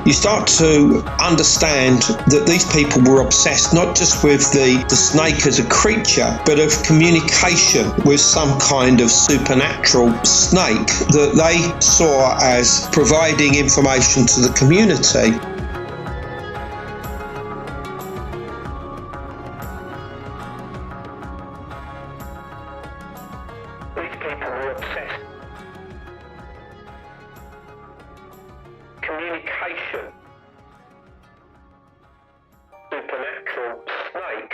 you start to understand that these people were obsessed not just with the snake as a creature, but of communication with some kind of supernatural snake that they saw as providing information to the community. These people were obsessed. Communication. Supernatural snake.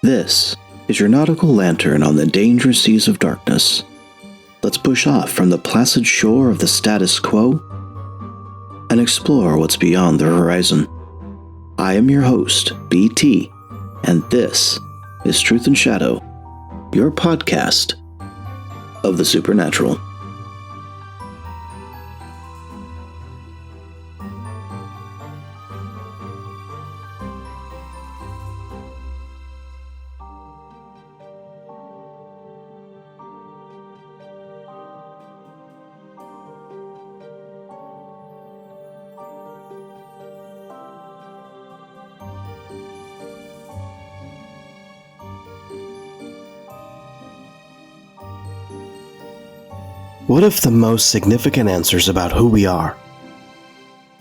This is your nautical lantern on the dangerous seas of darkness. Let's push off from the placid shore of the status quo and explore what's beyond the horizon. I am your host, BT, and this is Truth and Shadow, your podcast of the supernatural. What if the most significant answers about who we are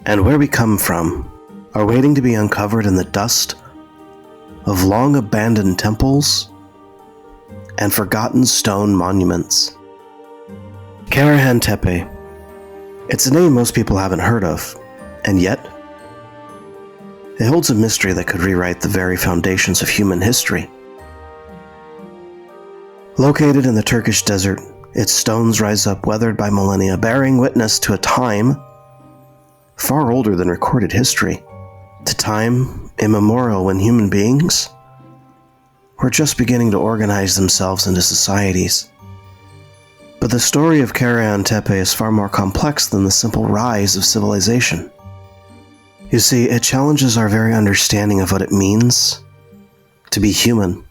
and where we come from are waiting to be uncovered in the dust of long-abandoned temples and forgotten stone monuments? Karahan Tepe. It's a name most people haven't heard of, and yet it holds a mystery that could rewrite the very foundations of human history. Located in the Turkish desert, its stones rise up weathered by millennia, bearing witness to a time far older than recorded history, to time immemorial when human beings were just beginning to organize themselves into societies. But the story of Karahan Tepe is far more complex than the simple rise of civilization. You see, it challenges our very understanding of what it means to be human.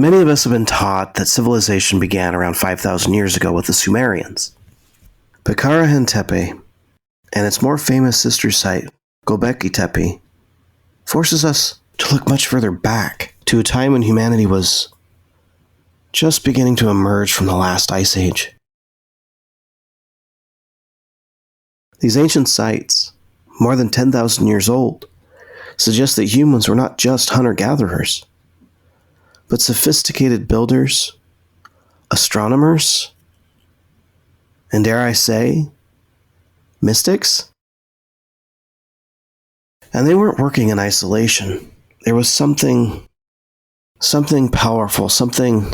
Many of us have been taught that civilization began around 5,000 years ago with the Sumerians. But Karahan Tepe and its more famous sister site, Göbekli Tepe, forces us to look much further back to a time when humanity was just beginning to emerge from the last ice age. These ancient sites, more than 10,000 years old, suggest that humans were not just hunter-gatherers, but sophisticated builders, astronomers, and dare I say, mystics? And they weren't working in isolation. There was something powerful, something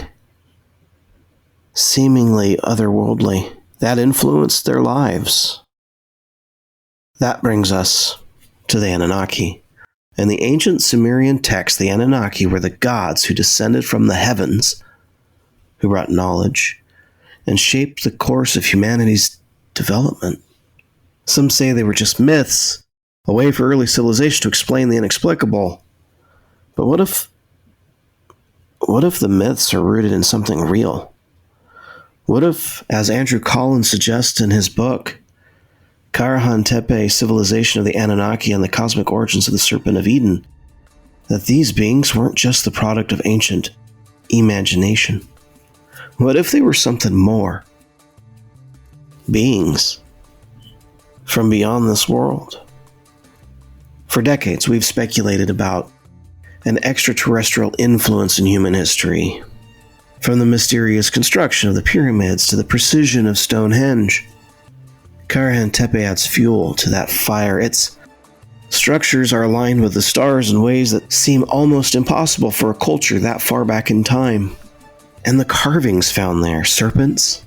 seemingly otherworldly that influenced their lives. That brings us to the Anunnaki. In the ancient Sumerian text, the Anunnaki were the gods who descended from the heavens, who brought knowledge, and shaped the course of humanity's development. Some say they were just myths, a way for early civilization to explain the inexplicable. But what if the myths are rooted in something real? What if, as Andrew Collins suggests in his book, Karahan Tepe, Civilization of the Anunnaki and the Cosmic Origins of the Serpent of Eden, that these beings weren't just the product of ancient imagination? What if they were something more? Beings from beyond this world. For decades, we've speculated about an extraterrestrial influence in human history, from the mysterious construction of the pyramids to the precision of Stonehenge. Karahan Tepe adds fuel to that fire. Its structures are aligned with the stars in ways that seem almost impossible for a culture that far back in time. And the carvings found there, serpents,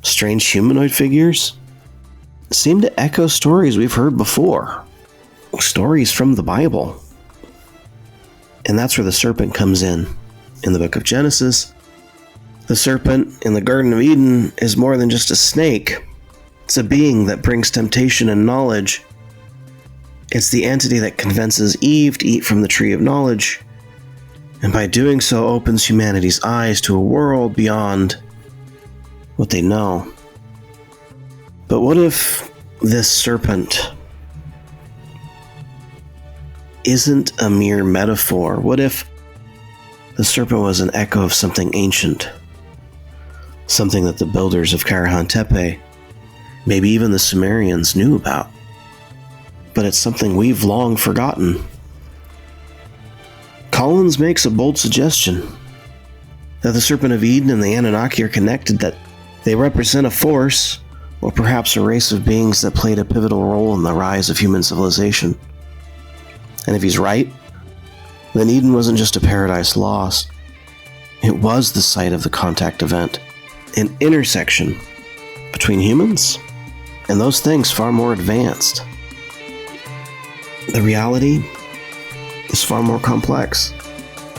strange humanoid figures, seem to echo stories we've heard before. Stories from the Bible. And that's where the serpent comes in the book of Genesis. The serpent in the Garden of Eden is more than just a snake. It's a being that brings temptation and knowledge. It's the entity that convinces Eve to eat from the tree of knowledge, and by doing so opens humanity's eyes to a world beyond what they know. But what if this serpent isn't a mere metaphor? What if the serpent was an echo of something ancient? Something that the builders of Karahan Tepe, maybe even the Sumerians, knew about. But it's something we've long forgotten. Collins makes a bold suggestion that the Serpent of Eden and the Anunnaki are connected, that they represent a force, or perhaps a race of beings that played a pivotal role in the rise of human civilization. And if he's right, then Eden wasn't just a paradise lost. It was the site of the contact event, an intersection between humans and those things far more advanced. The reality is far more complex,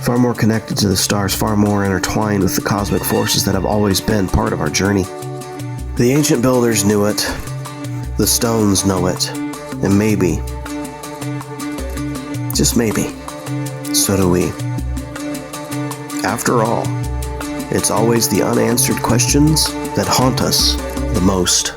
far more connected to the stars, far more intertwined with the cosmic forces that have always been part of our journey. The ancient builders knew it, the stones know it, and maybe, just maybe, so do we. After all, it's always the unanswered questions that haunt us the most.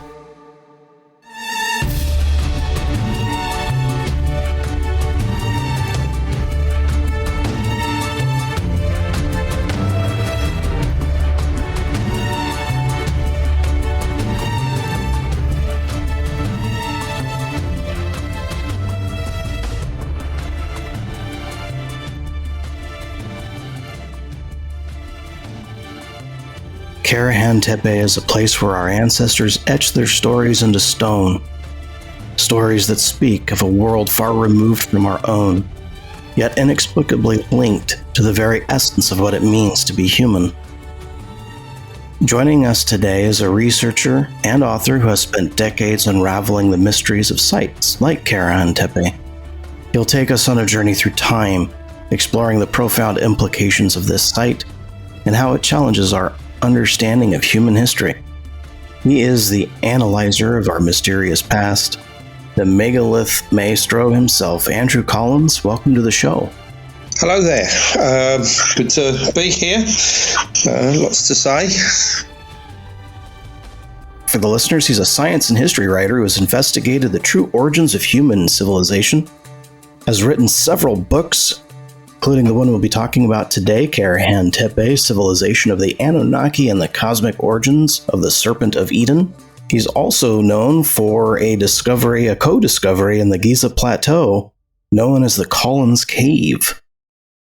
Karahan Tepe is a place where our ancestors etched their stories into stone. Stories that speak of a world far removed from our own, yet inexplicably linked to the very essence of what it means to be human. Joining us today is a researcher and author who has spent decades unraveling the mysteries of sites like Karahan Tepe. He'll take us on a journey through time, exploring the profound implications of this site and how it challenges our understanding of human history. He is the analyzer of our mysterious past, the megalith maestro himself. Andrew Collins, welcome to the show. Hello there. Good to be here. Lots to say. For the listeners, he's a science and history writer who has investigated the true origins of human civilization, has written several books, including the one we'll be talking about today, Karahan Tepe, Civilization of the Anunnaki and the Cosmic Origins of the Serpent of Eden. He's also known for a co-discovery in the Giza Plateau, known as the Collins Cave.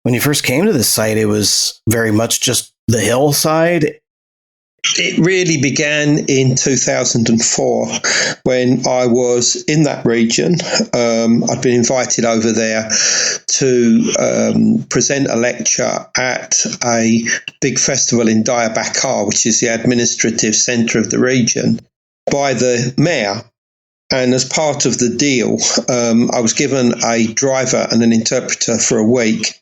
When you first came to this site, it was very much just the hillside. It really began in 2004 when I was in that region. I'd been invited over there to present a lecture at a big festival in Diyarbakir, which is the administrative centre of the region, by the mayor. And as part of the deal, I was given a driver and an interpreter for a week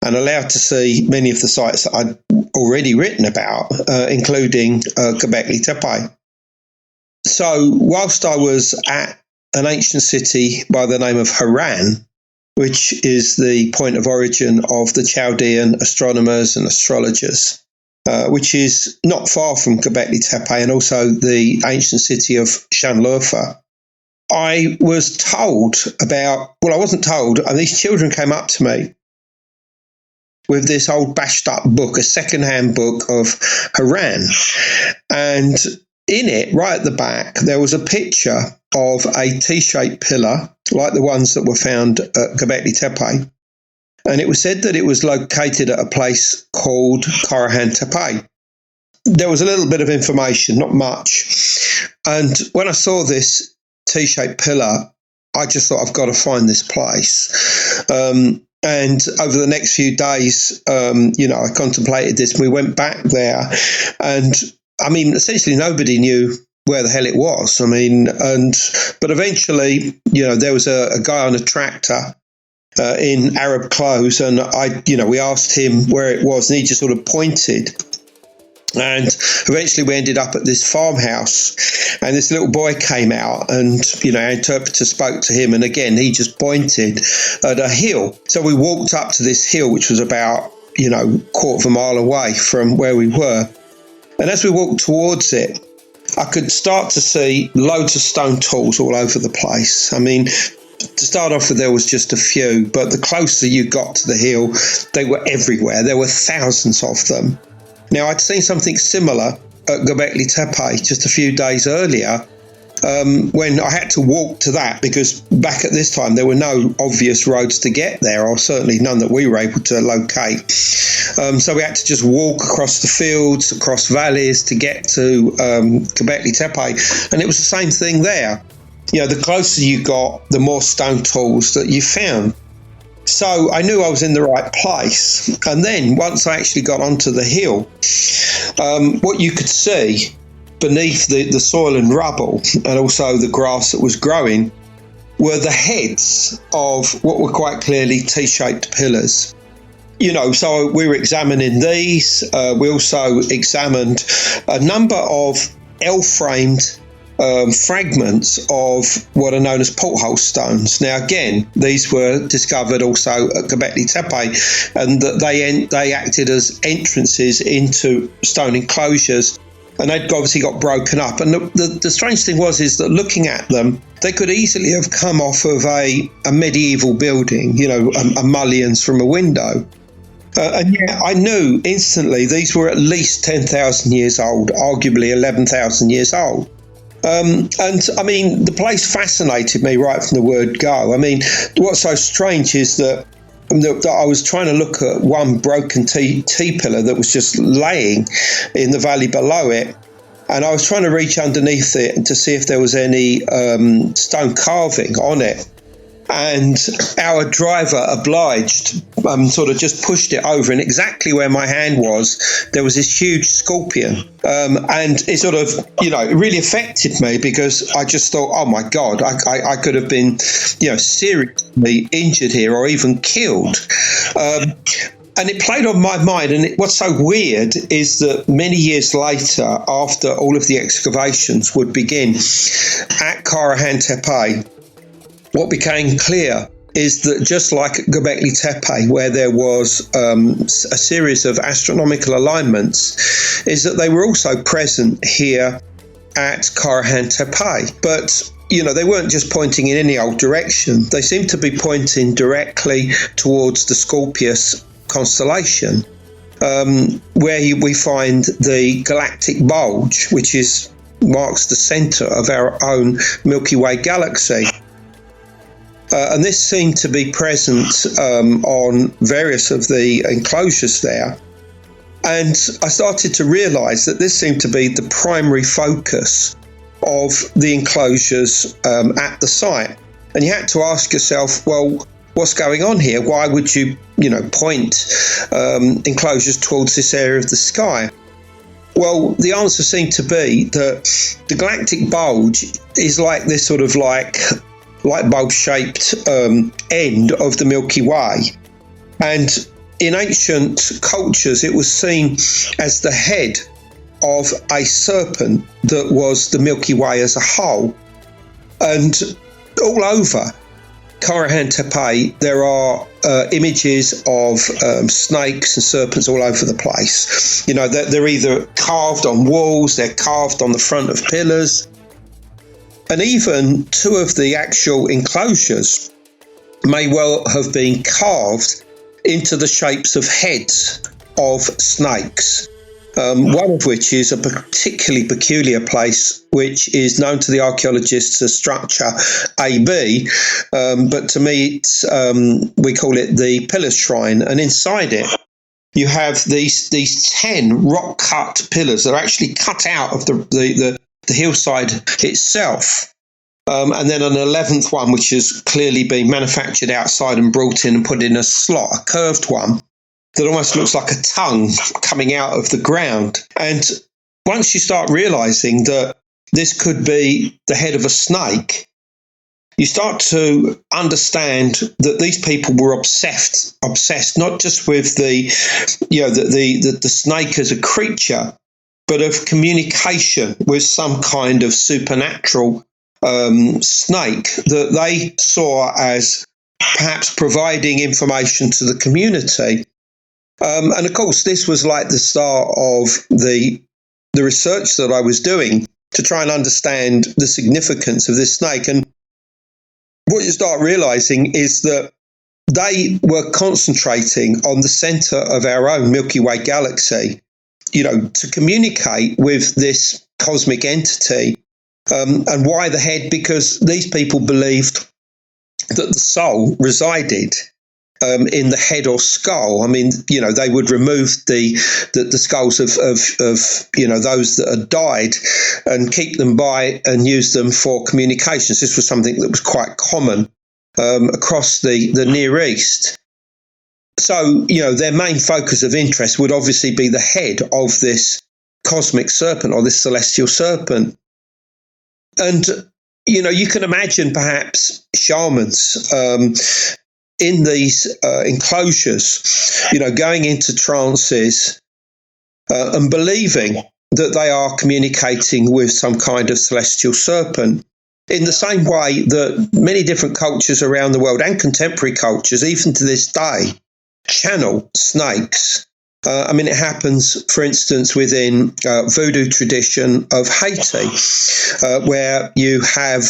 and allowed to see many of the sites that I'd already written about, including Göbekli Tepe. So whilst I was at an ancient city by the name of Haran, which is the point of origin of the Chaldean astronomers and astrologers, which is not far from Göbekli Tepe and also the ancient city of Şanlıurfa, I was told about, well, I wasn't told, and these children came up to me with this old bashed up book, a second-hand book of Haran. And in it, right at the back, there was a picture of a T-shaped pillar, like the ones that were found at Göbekli Tepe. And it was said that it was located at a place called Karahan Tepe. There was a little bit of information, not much. And when I saw this T-shaped pillar, I just thought, I've got to find this place. And over the next few days, I contemplated this. We went back there, and I mean, essentially nobody knew where the hell it was. I mean, but eventually, there was a guy on a tractor in Arab clothes, and we asked him where it was, and he just sort of pointed. And eventually we ended up at this farmhouse, and this little boy came out, and, our interpreter spoke to him, and again, he just pointed at a hill. So we walked up to this hill, which was about, quarter of a mile away from where we were. And as we walked towards it, I could start to see loads of stone tools all over the place. I mean, to start off with, there was just a few, but the closer you got to the hill, they were everywhere. There were thousands of them. Now, I'd seen something similar at Göbekli Tepe just a few days earlier, when I had to walk to that, because back at this time there were no obvious roads to get there, or certainly none that we were able to locate. So we had to just walk across the fields, across valleys to get to Göbekli Tepe, and it was the same thing there. The closer you got, the more stone tools that you found. So I knew I was in the right place. And then once I actually got onto the hill, what you could see beneath the soil and rubble, and also the grass that was growing, were the heads of what were quite clearly T-shaped pillars. So we were examining these. We also examined a number of L-framed fragments of what are known as porthole stones. Now, again, these were discovered also at Göbekli Tepe, and that they acted as entrances into stone enclosures, and they'd obviously got broken up. And the strange thing is that looking at them, they could easily have come off of a medieval building, a mullion's from a window. And yet I knew instantly these were at least 10,000 years old, arguably 11,000 years old. And I mean, the place fascinated me right from the word go. I mean, what's so strange is that I was trying to look at one broken T-pillar that was just laying in the valley below it. And I was trying to reach underneath it to see if there was any stone carving on it. And our driver obliged, sort of just pushed it over, and exactly where my hand was, there was this huge scorpion. And it sort of, it really affected me, because I just thought, oh my God, I could have been, seriously injured here or even killed. And it played on my mind. And what's so weird is that many years later, after all of the excavations would begin at Karahan Tepe, what became clear is that just like at Göbekli Tepe, where there was a series of astronomical alignments, is that they were also present here at Karahan Tepe. But, they weren't just pointing in any old direction. They seemed to be pointing directly towards the Scorpius constellation, where we find the galactic bulge, which marks the centre of our own Milky Way galaxy. And this seemed to be present on various of the enclosures there. And I started to realise that this seemed to be the primary focus of the enclosures at the site. And you had to ask yourself, well, what's going on here? Why would you, point enclosures towards this area of the sky? Well, the answer seemed to be that the galactic bulge is like this sort of light bulb-shaped end of the Milky Way. And in ancient cultures, it was seen as the head of a serpent that was the Milky Way as a whole. And all over Karahan Tepe, there are images of snakes and serpents all over the place. They're either carved on walls, they're carved on the front of pillars. And even two of the actual enclosures may well have been carved into the shapes of heads of snakes, one of which is a particularly peculiar place, which is known to the archaeologists as structure AB, but to me, we call it the Pillar Shrine. And inside it, you have these 10 rock-cut pillars that are actually cut out of the hillside itself. And then an 11th one, which has clearly been manufactured outside and brought in and put in a slot, a curved one that almost looks like a tongue coming out of the ground. And once you start realizing that this could be the head of a snake, you start to understand that these people were obsessed not just with the snake as a creature, but of communication with some kind of supernatural snake that they saw as perhaps providing information to the community. And of course, this was like the start of the research that I was doing to try and understand the significance of this snake. And what you start realizing is that they were concentrating on the center of our own Milky Way galaxy, to communicate with this cosmic entity. And why the head? Because these people believed that the soul resided in the head or skull. I mean, they would remove the skulls of those that had died and keep them by and use them for communications. This was something that was quite common across the Near East. So, their main focus of interest would obviously be the head of this cosmic serpent or this celestial serpent. And, you can imagine perhaps shamans in these enclosures, going into trances and believing that they are communicating with some kind of celestial serpent. In the same way that many different cultures around the world and contemporary cultures, even to this day, channel snakes. It happens, for instance, within voodoo tradition of Haiti, where you have,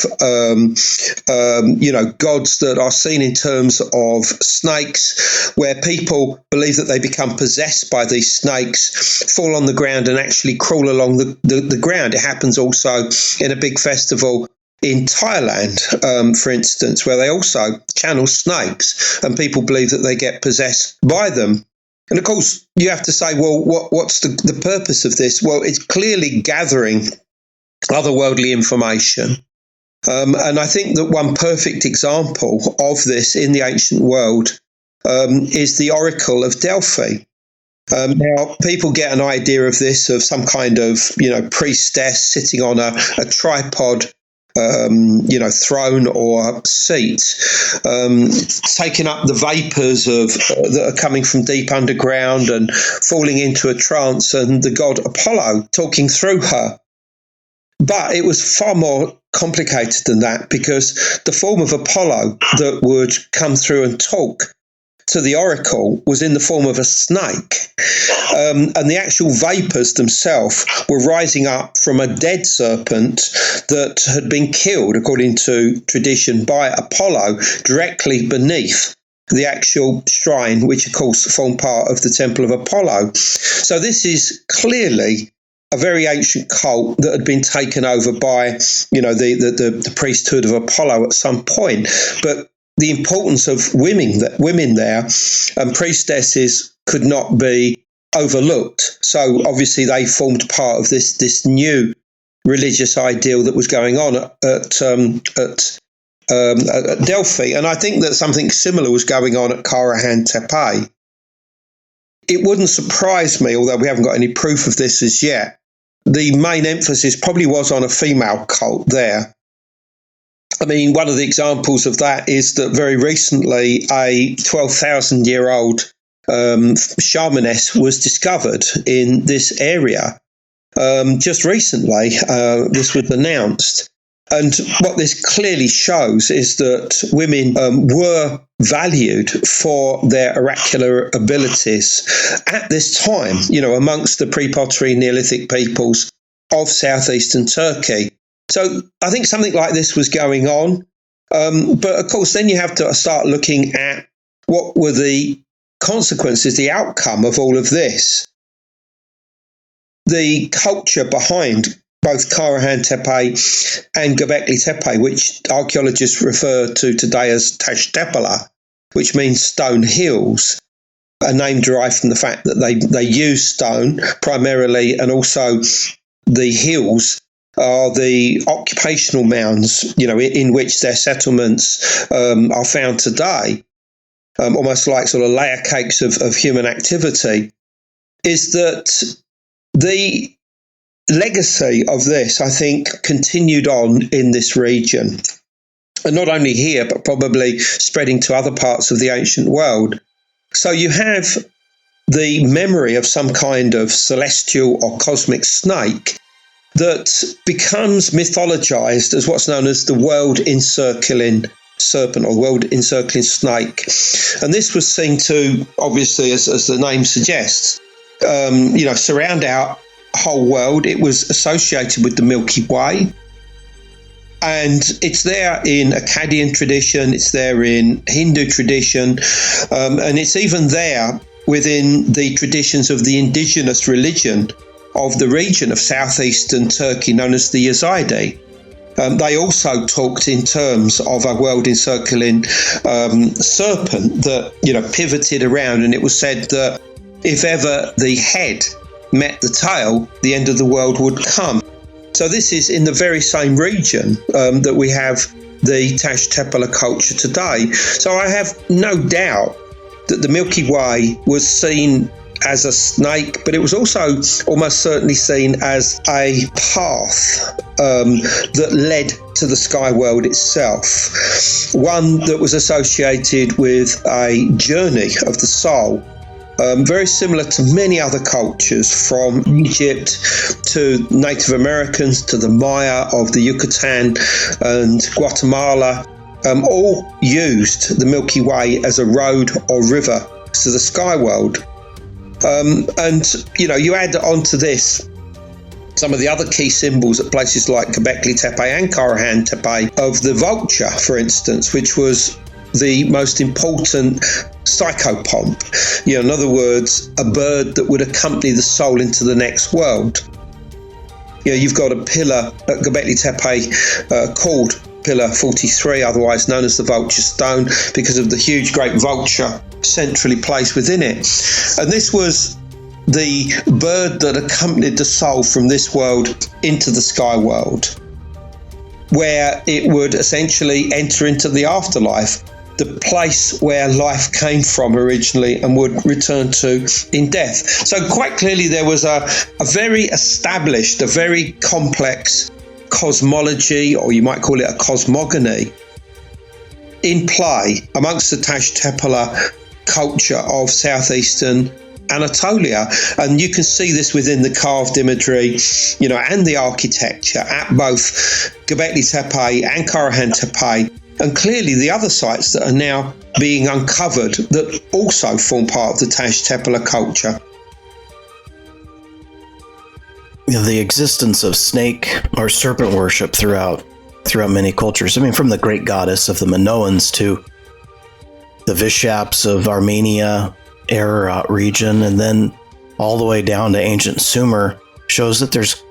gods that are seen in terms of snakes, where people believe that they become possessed by these snakes, fall on the ground and actually crawl along the ground. It happens also in a big festival in Thailand, for instance, where they also channel snakes and people believe that they get possessed by them. And of course, you have to say, well, what's the purpose of this? Well, it's clearly gathering otherworldly information. And I think that one perfect example of this in the ancient world is the Oracle of Delphi. Now, people get an idea of this, of some kind of, priestess sitting on a tripod, throne or seat, taking up the vapors that are coming from deep underground and falling into a trance, and the god Apollo talking through her. But it was far more complicated than that, because the form of Apollo that would come through and talk to the oracle was in the form of a snake. And the actual vapors themselves were rising up from a dead serpent that had been killed, according to tradition, by Apollo directly beneath the actual shrine, which of course formed part of the Temple of Apollo. So this is clearly a very ancient cult that had been taken over by, the priesthood of Apollo at some point. But the importance of women there and priestesses could not be overlooked. So obviously they formed part of this new religious ideal that was going on at Delphi. And I think that something similar was going on at Karahan Tepe. It wouldn't surprise me, although we haven't got any proof of this as yet, the main emphasis probably was on a female cult there. I mean, one of the examples of that is that very recently a 12,000-year-old shamaness was discovered in this area. Just recently, this was announced. And what this clearly shows is that women were valued for their oracular abilities at this time, amongst the pre-pottery Neolithic peoples of southeastern Turkey. So I think something like this was going on. But of course, then you have to start looking at what were the consequences, the outcome of all of this. The culture behind both Karahan Tepe and Göbekli Tepe, which archaeologists refer to today as Taş Tepeler, which means stone hills, a name derived from the fact that they use stone primarily, and also the hills are the occupational mounds, in which their settlements are found today, almost like sort of layer cakes of human activity, is that the legacy of this, I think, continued on in this region. And not only here, but probably spreading to other parts of the ancient world. So you have the memory of some kind of celestial or cosmic snake that becomes mythologized as what's known as the world encircling serpent or world encircling snake. And this was seen to, obviously, as the name suggests, surround our whole world. It was associated with the Milky Way. And it's there in Akkadian tradition, it's there in Hindu tradition, and it's even there within the traditions of the indigenous religion of the region of southeastern Turkey known as the Yazidi. They also talked in terms of a world encircling serpent that, pivoted around, and it was said that if ever the head met the tail, the end of the world would come. So this is in the very same region that we have the Tash Tepe culture today. So I have no doubt that the Milky Way was seen as a snake, but it was also almost certainly seen as a path that led to the sky world itself, one that was associated with a journey of the soul, very similar to many other cultures, from Egypt to Native Americans to the Maya of the Yucatan and Guatemala. All used the Milky Way as a road or river to the sky world. You add onto this some of the other key symbols at places like Göbekli Tepe and Karahan Tepe of the vulture, for instance, which was the most important psychopomp. In other words, a bird that would accompany the soul into the next world. You've got a pillar at Göbekli Tepe called Pillar 43, otherwise known as the Vulture Stone, because of the huge great vulture centrally placed within it. And this was the bird that accompanied the soul from this world into the sky world, where it would essentially enter into the afterlife, the place where life came from originally and would return to in death. So quite clearly there was a very established, a very complex cosmology, or you might call it a cosmogony, in play amongst the Tash Tepe culture of southeastern Anatolia. And you can see this within the carved imagery, and the architecture at both Göbekli Tepe and Karahan Tepe, and clearly the other sites that are now being uncovered that also form part of the Tash Tepe culture. The existence of snake or serpent worship throughout many cultures. I mean, from the great goddess of the Minoans to the Vishaps of Armenia, Ararat region, and then all the way down to ancient Sumer, shows that there's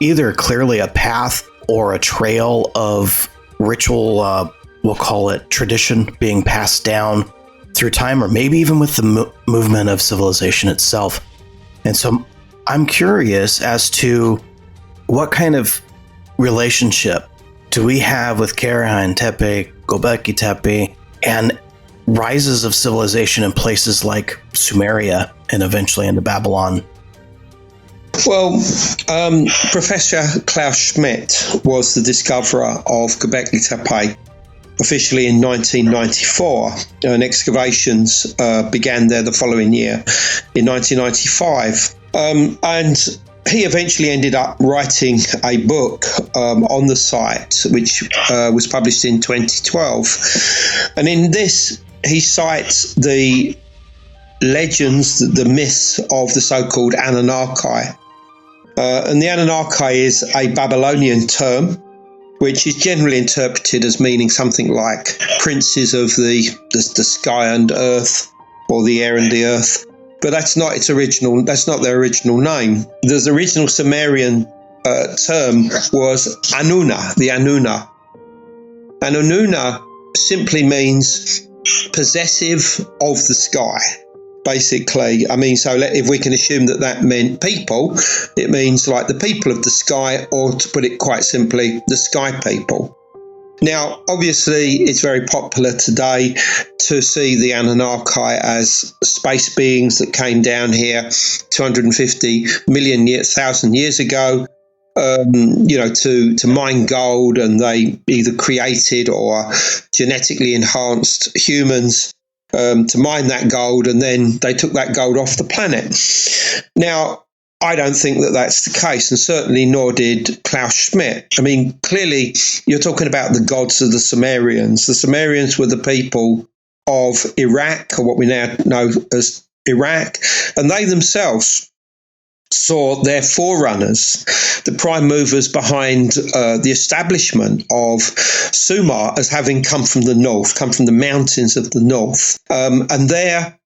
either clearly a path or a trail of ritual, we'll call it tradition, being passed down through time, or maybe even with the movement of civilization itself. And so I'm curious as to what kind of relationship do we have with Karahan Tepe, Göbekli Tepe, and rises of civilization in places like Sumeria and eventually into Babylon? Well, Professor Klaus Schmidt was the discoverer of Göbekli Tepe officially in 1994, and excavations began there the following year in 1995. And he eventually ended up writing a book on the site, which was published in 2012. And in this, he cites the legends, the myths of the so-called Anunnaki. And the Anunnaki is a Babylonian term, which is generally interpreted as meaning something like princes of the sky and earth, or the air and the earth. But that's not their original name. The original Sumerian term was Anunna, the Anunna. And Anunna simply means possessive of the sky, basically. I mean, so if we can assume that meant people, it means like the people of the sky, or to put it quite simply, the sky people. Now, obviously, it's very popular today to see the Anunnaki as space beings that came down here 250 million thousand years ago, to mine gold, and they either created or genetically enhanced humans to mine that gold, and then they took that gold off the planet. Now, I don't think that that's the case, and certainly nor did Klaus Schmidt. I mean, clearly, you're talking about the gods of the Sumerians. The Sumerians were the people of Iraq, or what we now know as Iraq, and they themselves saw their forerunners, the prime movers behind the establishment of Sumer, as having come from the north, come from the mountains of the north. And there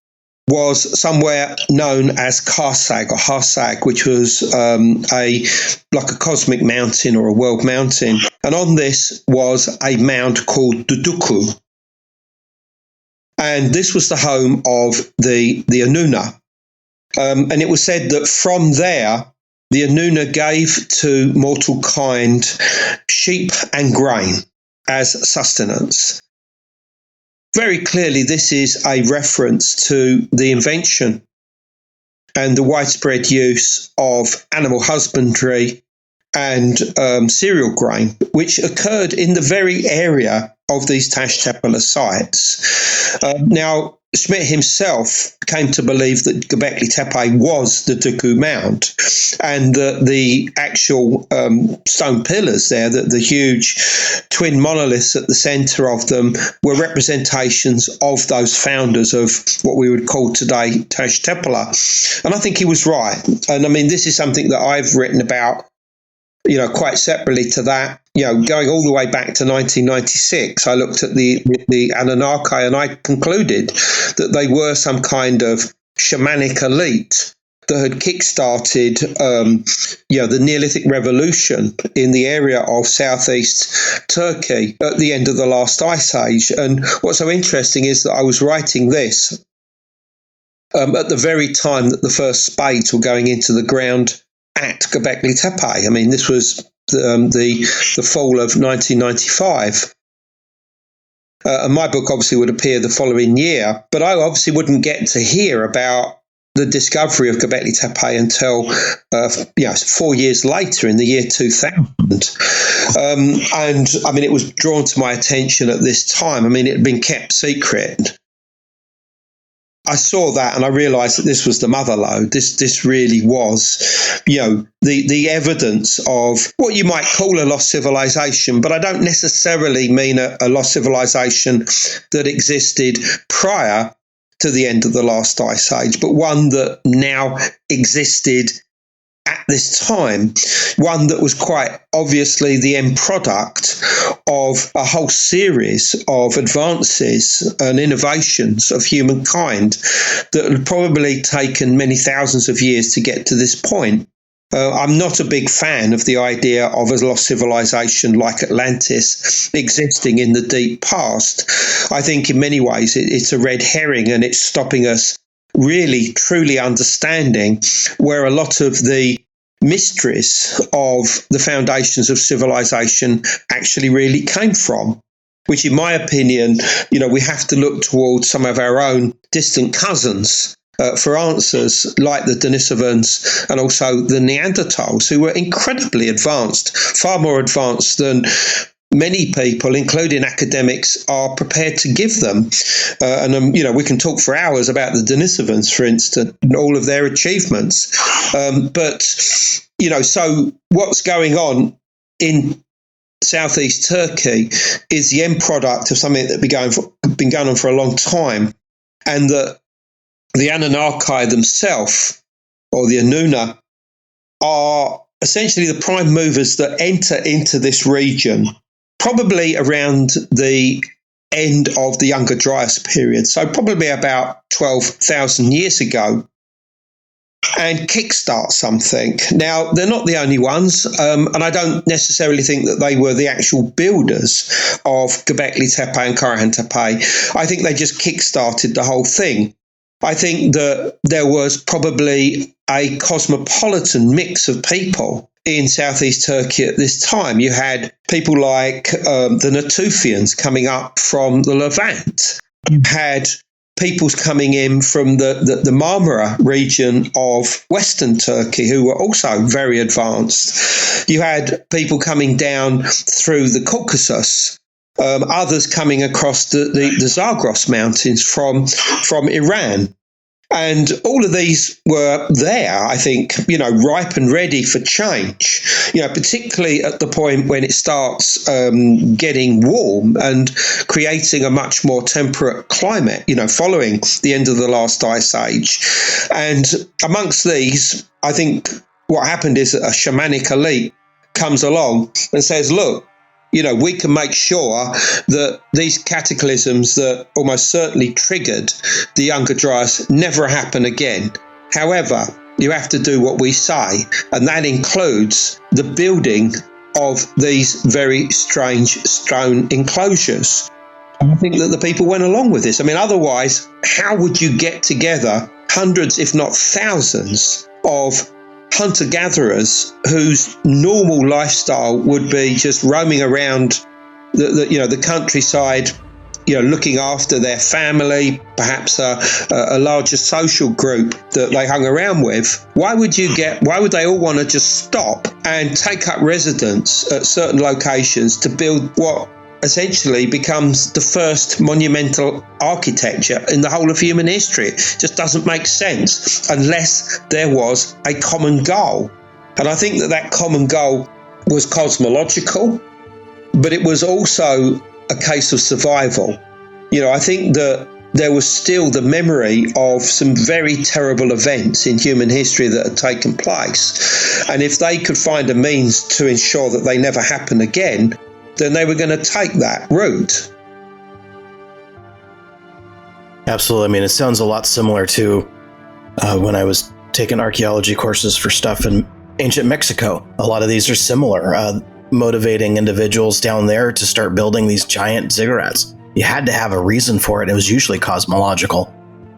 was somewhere known as Karsag or Harsag, which was like a cosmic mountain or a world mountain. And on this was a mound called Duduku. And this was the home of the Anunna. And it was said that from there, the Anunna gave to mortal kind sheep and grain as sustenance. Very clearly, this is a reference to the invention and the widespread use of animal husbandry and cereal grain, which occurred in the very area of these Tash Tepe sites. Now, Schmidt himself came to believe that Göbekli Tepe was the Duku Mound, and that the actual stone pillars there, that the huge twin monoliths at the centre of them, were representations of those founders of what we would call today Tash Tepe. And I think he was right. And I mean, this is something that I've written about, you know, quite separately to that. You know, going all the way back to 1996, I looked at the Anunnaki, and I concluded that they were some kind of shamanic elite that had kick-started, the Neolithic revolution in the area of southeast Turkey at the end of the last ice age. And what's so interesting is that I was writing this at the very time that the first spades were going into the ground at Göbekli Tepe. I mean, this was the fall of 1995. And my book obviously would appear the following year, but I obviously wouldn't get to hear about the discovery of Göbekli Tepe until 4 years later, in the year 2000. And I mean, it was drawn to my attention at this time. I mean, it had been kept secret. I saw that and I realised that this was the mother lode. This really was, you know, the evidence of what you might call a lost civilization, but I don't necessarily mean a lost civilization that existed prior to the end of the last ice age, but one that now existed at this time, one that was quite obviously the end product of a whole series of advances and innovations of humankind that had probably taken many thousands of years to get to this point. I'm not a big fan of the idea of a lost civilization like Atlantis existing in the deep past. I think in many ways it's a red herring, and it's stopping us really truly understanding where a lot of the mysteries of the foundations of civilization actually really came from, which in my opinion, you know, we have to look towards some of our own distant cousins for answers, like the Denisovans and also the Neanderthals, who were incredibly advanced, far more advanced than many people, including academics, are prepared to give them. We can talk for hours about the Denisovans, for instance, and all of their achievements. So what's going on in southeast Turkey is the end product of something that been going on for a long time, and that the Anunnaki themselves, or the Anunna, are essentially the prime movers that enter into this region probably around the end of the Younger Dryas period, so probably about 12,000 years ago, and kickstart something. Now, they're not the only ones, and I don't necessarily think that they were the actual builders of Göbekli Tepe and Karahan Tepe. I think they just kickstarted the whole thing. I think that there was probably a cosmopolitan mix of people in southeast Turkey at this time. You had people like the Natufians coming up from the Levant. You had peoples coming in from the Marmara region of Western Turkey who were also very advanced. You had people coming down through the Caucasus others coming across the Zagros Mountains from Iran. And all of these were there, I think, ripe and ready for change, particularly at the point when it starts getting warm and creating a much more temperate climate, following the end of the last ice age. And amongst these, I think what happened is that a shamanic elite comes along and says, look, we can make sure that these cataclysms that almost certainly triggered the Younger Dryas never happen again. However, you have to do what we say, and that includes the building of these very strange stone enclosures. And I think that the people went along with this. I mean, otherwise, how would you get together hundreds, if not thousands, of hunter-gatherers whose normal lifestyle would be just roaming around the countryside, looking after their family, perhaps a larger social group that they hung around with? Why would they all want to just stop and take up residence at certain locations to build what essentially becomes the first monumental architecture in the whole of human history? It just doesn't make sense unless there was a common goal. And I think that common goal was cosmological, but it was also a case of survival. I think that there was still the memory of some very terrible events in human history that had taken place. And if they could find a means to ensure that they never happen again, then they were going to take that route. Absolutely. I mean, it sounds a lot similar to when I was taking archaeology courses for stuff in ancient Mexico. A lot of these are similar, motivating individuals down there to start building these giant ziggurats. You had to have a reason for it. It was usually cosmological.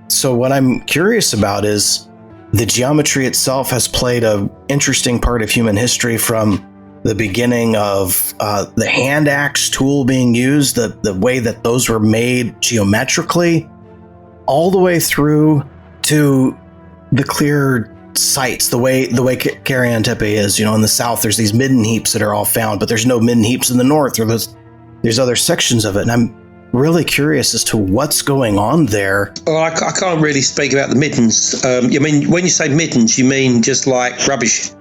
So what I'm curious about is the geometry itself has played an interesting part of human history, from the beginning of the hand axe tool being used, the way that those were made geometrically, all the way through to the clear sites, the way Karahan Tepe is. In the south, there's these midden heaps that are all found, but there's no midden heaps in the north, or there's other sections of it. And I'm really curious as to what's going on there. Well, I can't really speak about the middens. When you say middens, you mean just like rubbish?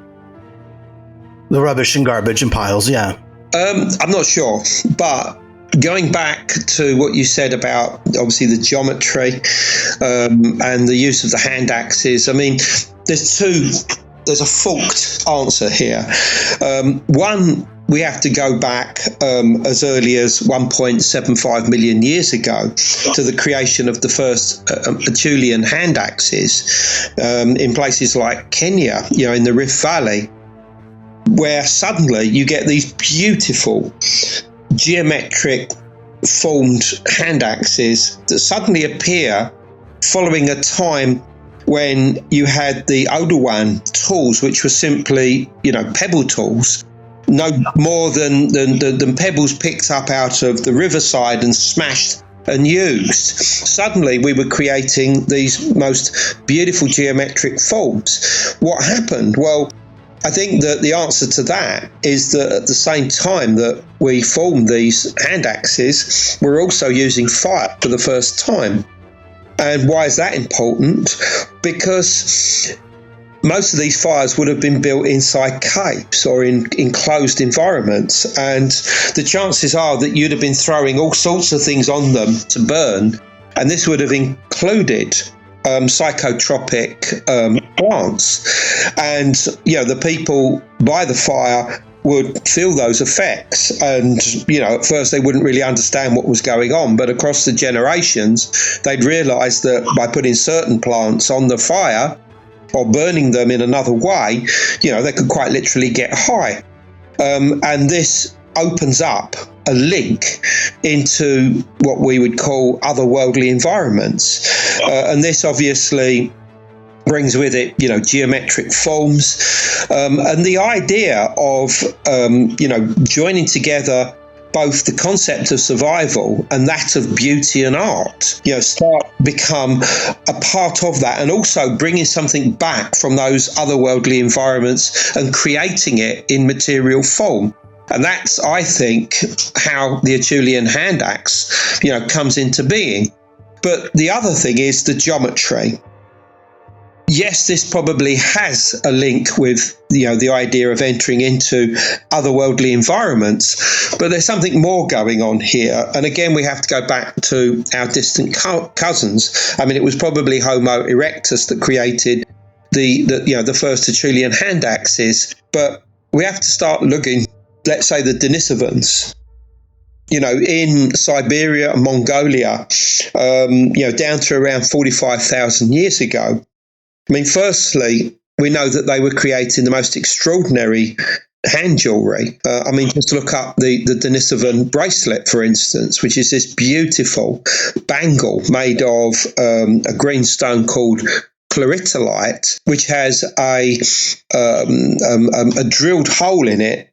The rubbish and garbage and piles, yeah. I'm not sure, but going back to what you said about obviously the geometry and the use of the hand axes, there's a forked answer here. One, we have to go back as early as 1.75 million years ago to the creation of the first Acheulean hand axes in places like Kenya, in the Rift Valley, where suddenly you get these beautiful geometric formed hand axes that suddenly appear following a time when you had the Odowan tools, which were simply, pebble tools, no more than pebbles picked up out of the riverside and smashed and used. Suddenly we were creating these most beautiful geometric forms. What happened? Well, I think that the answer to that is that at the same time that we formed these hand axes, we're also using fire for the first time. And why is that important? Because most of these fires would have been built inside caves or in enclosed environments, and the chances are that you'd have been throwing all sorts of things on them to burn, and this would have included psychotropic plants. And the people by the fire would feel those effects, and at first they wouldn't really understand what was going on, but across the generations they'd realize that by putting certain plants on the fire or burning them in another way, they could quite literally get high. And this opens up a link into what we would call otherworldly environments. And this obviously brings with it, geometric forms. And the idea of, joining together both the concept of survival and that of beauty and art, start to become a part of that, and also bringing something back from those otherworldly environments and creating it in material form. And that's, I think, how the Acheulean hand axe, comes into being. But the other thing is the geometry. Yes, this probably has a link with, the idea of entering into otherworldly environments, but there's something more going on here. And again, we have to go back to our distant cousins. I mean, it was probably Homo erectus that created the first Acheulean hand axes, but we have to start looking, let's say, the Denisovans. In Siberia and Mongolia, down to around 45,000 years ago. I mean, firstly, we know that they were creating the most extraordinary hand jewelry. Just look up the Denisovan bracelet, for instance, which is this beautiful bangle made of a green stone called chloritolite, which has a drilled hole in it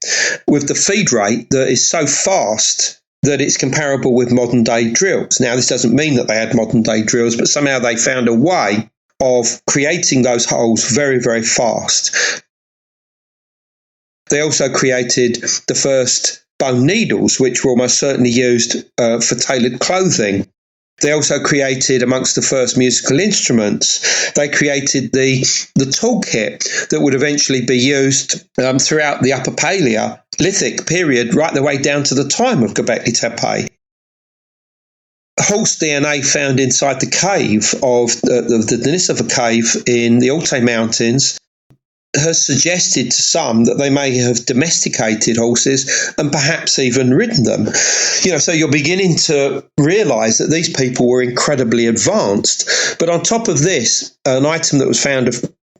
with the feed rate that is so fast that it's comparable with modern day drills. Now, this doesn't mean that they had modern day drills, but somehow they found a way of creating those holes very, very fast. They also created the first bone needles, which were almost certainly used for tailored clothing. They also created, amongst the first musical instruments, they created the toolkit that would eventually be used throughout the Upper Paleolithic period, right the way down to the time of Göbekli Tepe. Horse DNA found inside the cave of the Denisova cave in the Altai Mountains has suggested to some that they may have domesticated horses and perhaps even ridden them. So you're beginning to realise that these people were incredibly advanced. But on top of this, an item that was found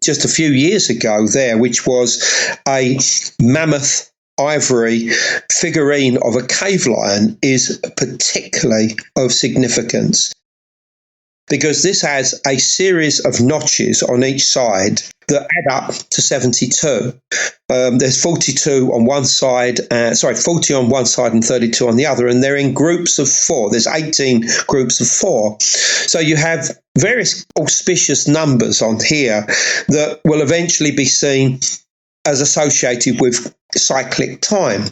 just a few years ago there, which was a mammoth ivory figurine of a cave lion, is particularly of significance, because this has a series of notches on each side that add up to 72. There's 42 on one side, 40 on one side and 32 on the other, and they're in groups of 4. There's 18 groups of 4. So you have various auspicious numbers on here that will eventually be seen as associated with cyclic time.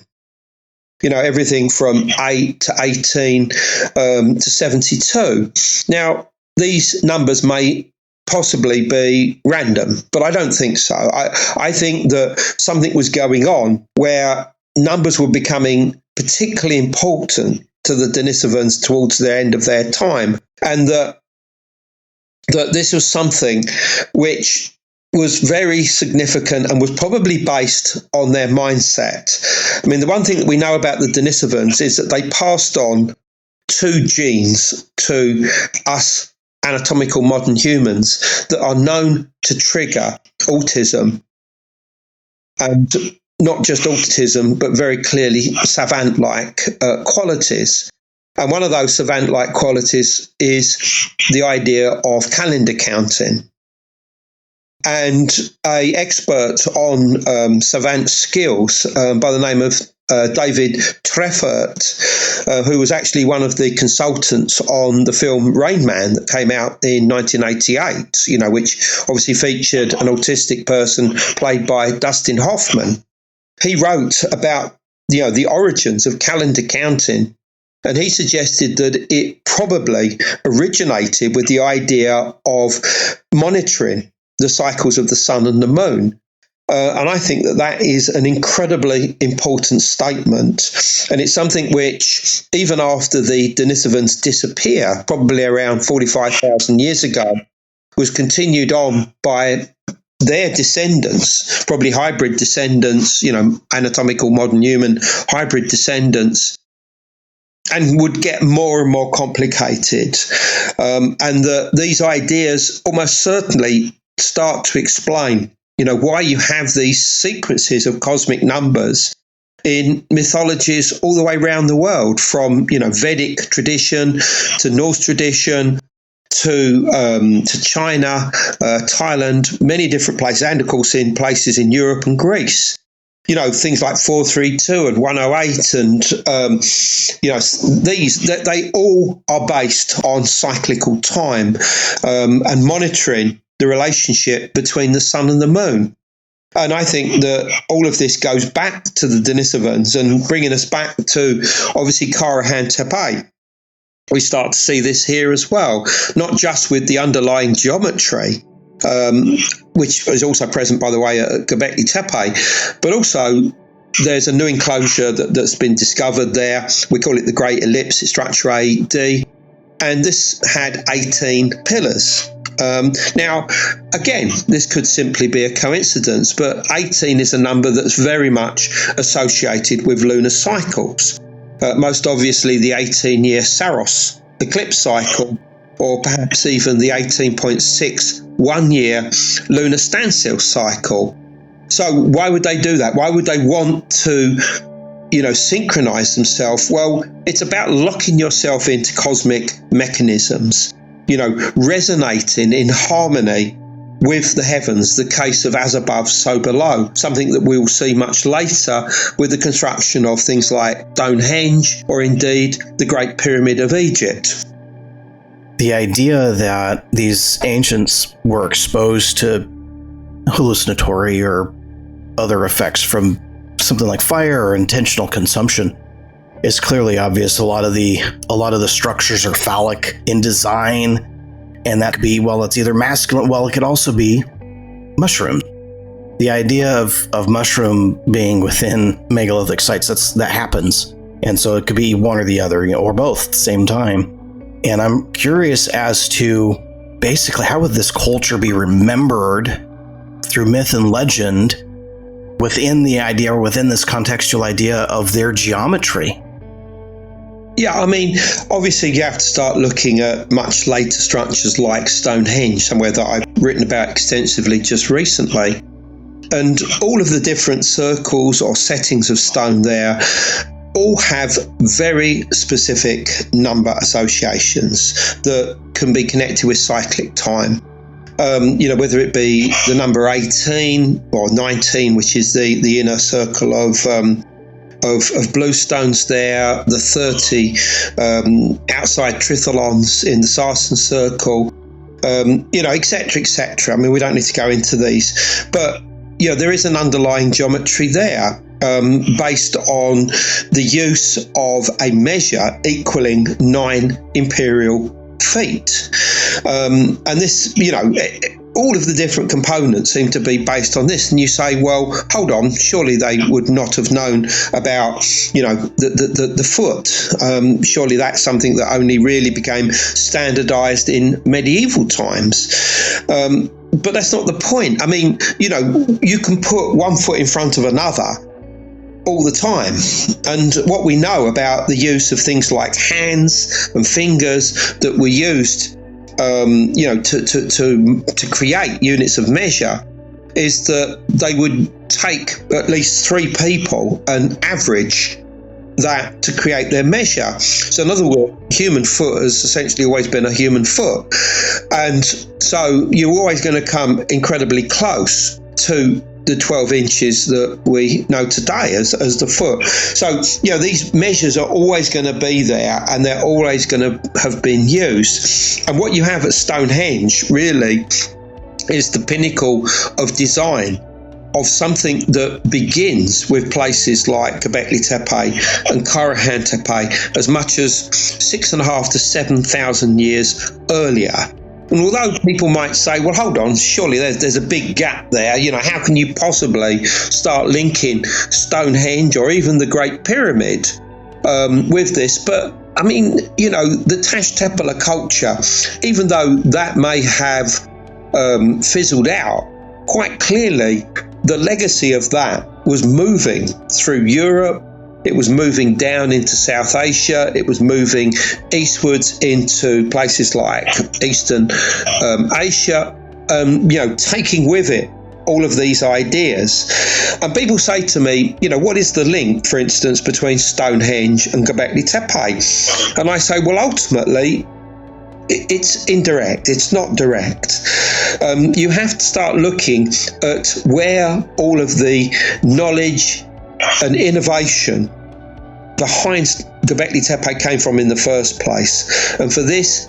Everything from 8 to 18 to 72. Now, these numbers may possibly be random, but I don't think so. I think that something was going on where numbers were becoming particularly important to the Denisovans towards the end of their time, and that this was something which was very significant and was probably based on their mindset. I mean, the one thing that we know about the Denisovans is that they passed on 2 genes to us anatomical modern humans that are known to trigger autism, and not just autism, but very clearly savant-like qualities. And one of those savant-like qualities is the idea of calendar counting. And an expert on savant skills by the name of David Treffert, who was actually one of the consultants on the film Rain Man that came out in 1988, which obviously featured an autistic person played by Dustin Hoffman. He wrote about the origins of calendar counting, and he suggested that it probably originated with the idea of monitoring the cycles of the sun and the moon. And I think that is an incredibly important statement. And it's something which, even after the Denisovans disappear, probably around 45,000 years ago, was continued on by their descendants, probably hybrid descendants, anatomical modern human hybrid descendants, and would get more and more complicated. And these ideas almost certainly start to explain, why you have these sequences of cosmic numbers in mythologies all the way around the world, from, Vedic tradition to Norse tradition to China, Thailand, many different places, and of course in places in Europe and Greece. Things like 432 and 108 and, they all are based on cyclical time and monitoring the relationship between the sun and the moon. And I think that all of this goes back to the Denisovans and bringing us back to, obviously, Karahan Tepe. We start to see this here as well, not just with the underlying geometry, which is also present, by the way, at Göbekli Tepe, but also there's a new enclosure that's been discovered there. We call it the Great Ellipse. It's structure A-D, and this had 18 pillars. Now, again, this could simply be a coincidence, but 18 is a number that's very much associated with lunar cycles. Most obviously the 18-year Saros eclipse cycle, or perhaps even the 18.6 one-year lunar standstill cycle. So why would they do that? Why would they want to, synchronize themselves? Well, it's about locking yourself into cosmic mechanisms, resonating in harmony with the heavens, the case of as above, so below, something that we will see much later with the construction of things like Stonehenge or indeed the Great Pyramid of Egypt. The idea that these ancients were exposed to hallucinatory or other effects from something like fire or intentional consumption is clearly obvious. A lot of the structures are phallic in design, and that could be, it's either masculine, it could also be mushroom. The idea of mushroom being within megalithic sites, that happens. And so it could be one or the other, or both at the same time. And I'm curious as to basically how would this culture be remembered through myth and legend within the idea, or within this contextual idea of their geometry? Yeah, obviously you have to start looking at much later structures like Stonehenge, somewhere that I've written about extensively just recently. And all of the different circles or settings of stone there all have very specific number associations that can be connected with cyclic time. Whether it be the number 18 or 19, which is the inner circle of blue stones there, the 30 outside tritholons in the Sarsen circle, etc., etc. We don't need to go into these, but there is an underlying geometry there based on the use of a measure equaling 9 imperial feet, and this, all of the different components seem to be based on this. And you say, well, hold on, surely they would not have known about, the foot. Surely that's something that only really became standardized in medieval times. But that's not the point. You can put one foot in front of another all the time. And what we know about the use of things like hands and fingers that were used to create units of measure is that they would take at least 3 people and average that to create their measure. So in other words, human foot has essentially always been a human foot. And so you're always going to come incredibly close to the 12 inches that we know today as the foot. So, these measures are always going to be there, and they're always going to have been used. And what you have at Stonehenge really is the pinnacle of design of something that begins with places like Göbekli Tepe and Karahan Tepe as much as 6,500 to 7,000 years earlier. And although people might say, well, hold on, surely there's a big gap there. How can you possibly start linking Stonehenge or even the Great Pyramid with this? But, the Tash Tepeler culture, even though that may have fizzled out, quite clearly the legacy of that was moving through Europe. It was moving down into South Asia. It was moving eastwards into places like Eastern Asia, taking with it all of these ideas. And people say to me, what is the link, for instance, between Stonehenge and Göbekli Tepe? And I say, well, ultimately, it's indirect. It's not direct. You have to start looking at where all of the knowledge and innovation behind Göbekli Tepe came from in the first place. And for this,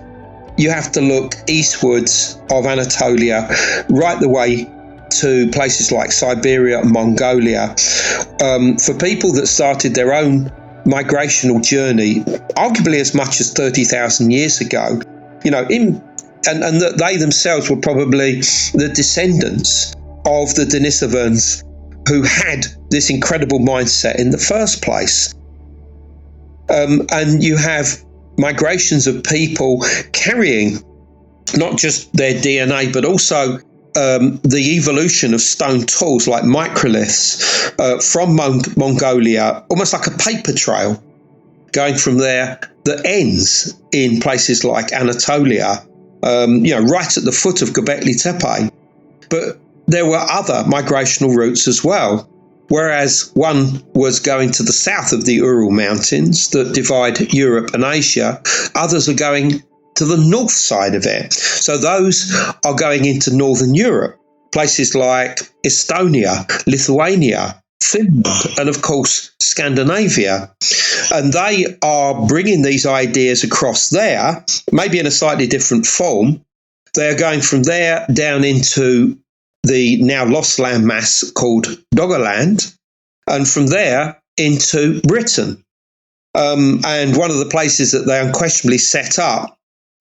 you have to look eastwards of Anatolia, right the way to places like Siberia and Mongolia, for people that started their own migrational journey, arguably as much as 30,000 years ago, and that they themselves were probably the descendants of the Denisovans who had this incredible mindset in the first place. And you have migrations of people carrying not just their DNA, but also the evolution of stone tools like microliths from Mongolia, almost like a paper trail going from there that ends in places like Anatolia, right at the foot of Göbekli Tepe. But there were other migrational routes as well. Whereas one was going to the south of the Ural Mountains that divide Europe and Asia, others are going to the north side of it. So those are going into Northern Europe, places like Estonia, Lithuania, Finland, and of course Scandinavia. And they are bringing these ideas across there, maybe in a slightly different form. They are going from there down into the now lost landmass called Doggerland, and from there into Britain. And one of the places that they unquestionably set up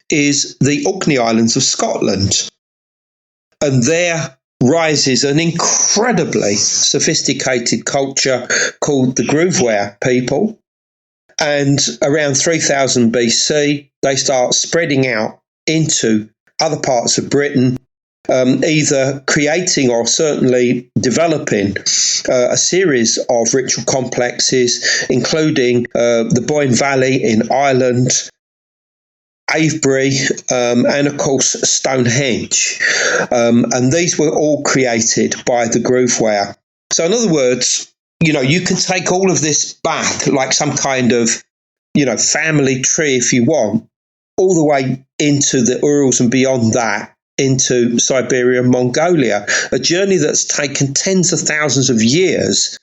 is the Orkney Islands of Scotland. And there rises an incredibly sophisticated culture called the Grooveware people. And around 3000 BC, they start spreading out into other parts of Britain, either creating or certainly developing a series of ritual complexes, including the Boyne Valley in Ireland, Avebury, and of course Stonehenge. And these were all created by the Grooveware. So in other words, you can take all of this back like some kind of, family tree, if you want, all the way into the Urals and beyond that, into Siberia and Mongolia, a journey that's taken tens of thousands of years